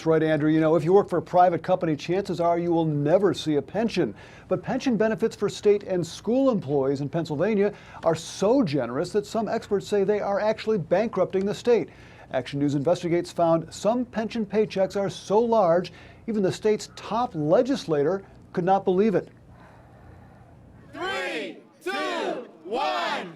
That's right, Andrew. You know, if you work for a private company, chances are you will never see a pension. But pension benefits for state and school employees in Pennsylvania are so generous that some experts say they are actually bankrupting the state. Action News Investigates found some pension paychecks are so large, even the state's top legislator could not believe it. 3, 2, 1.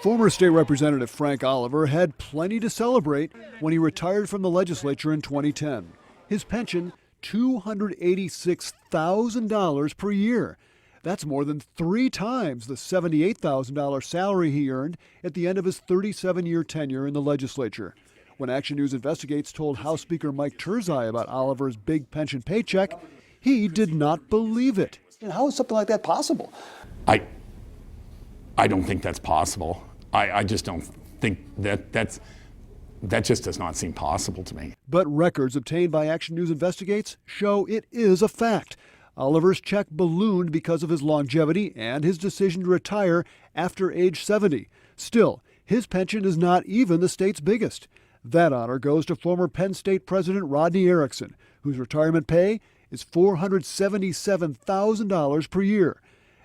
Former state representative Frank Oliver had plenty to celebrate when he retired from the legislature in 2010. His pension, $286,000 per year. That's more than 3 times the $78,000 salary he earned at the end of his 37-year tenure in the legislature. When Action News Investigates told House Speaker Mike Turzai about Oliver's big pension paycheck, he did not believe it. And how is something like that possible? I don't think that's possible. I just don't think that just does not seem possible to me. But records obtained by Action News Investigates show it is a fact. Oliver's check ballooned because of his longevity and his decision to retire after age 70. Still, his pension is not even the state's biggest. That honor goes to former Penn State President Rodney Erickson, whose retirement pay is $477,000 per year.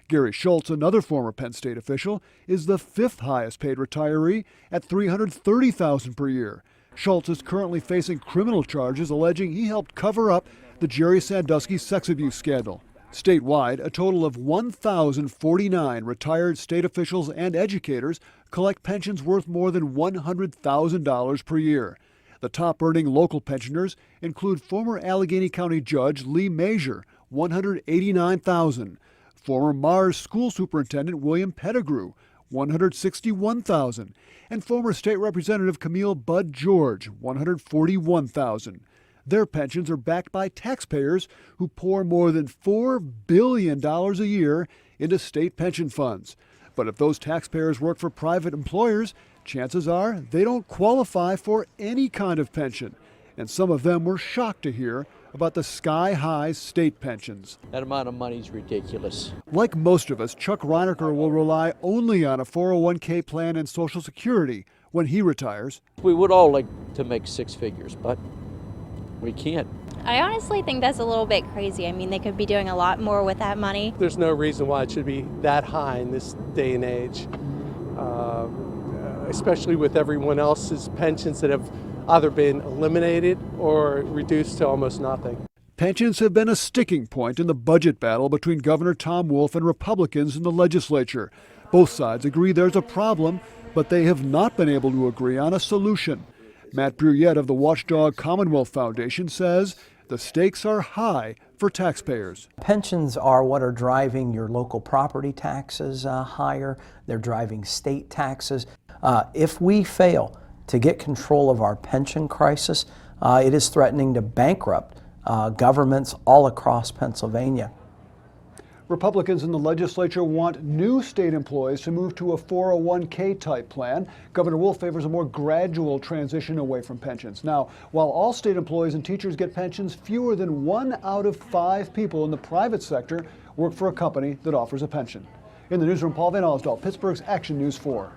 Gary Schultz, another former Penn State official, is the 5th highest paid retiree at $330,000 per year. Schultz is currently facing criminal charges alleging he helped cover up the Jerry Sandusky sex abuse scandal. Statewide, a total of 1,049 retired state officials and educators collect pensions worth more than $100,000 per year. The top-earning local pensioners include former Allegheny County Judge Lee Major, $189,000. Former Mars School Superintendent William Pettigrew, $161,000, and former State Representative Camille Bud George, $141,000. Their pensions are backed by taxpayers who pour more than $4 billion a year into state pension funds. But if those taxpayers work for private employers, chances are they don't qualify for any kind of pension. And some of them were shocked to hear about the sky-high state pensions. That amount of money is ridiculous. Like most of us, Chuck Reinecker will rely only on a 401k plan and Social Security when he retires. We would all like to make 6 figures, but we can't. I honestly think that's a little bit crazy. I mean, they could be doing a lot more with that money. There's no reason why it should be that high in this day and age, especially with everyone else's pensions that have either been eliminated or reduced to almost nothing. Pensions have been a sticking point in the budget battle between Governor Tom Wolf and Republicans in the legislature. Both sides agree there's a problem, but they have not been able to agree on a solution. Matt Bruyette of the Watchdog Commonwealth Foundation says the stakes are high for taxpayers. Pensions are what are driving your local property taxes higher. They're driving state taxes. If we fail to get control of our pension crisis, it is threatening to bankrupt governments all across Pennsylvania. Republicans in the legislature want new state employees to move to a 401k type plan. Governor Wolf favors a more gradual transition away from pensions. Now, while all state employees and teachers get pensions, fewer than 1 out of 5 people in the private sector work for a company that offers a pension. In the newsroom, Paul Van Alsdahl, Pittsburgh's Action News 4.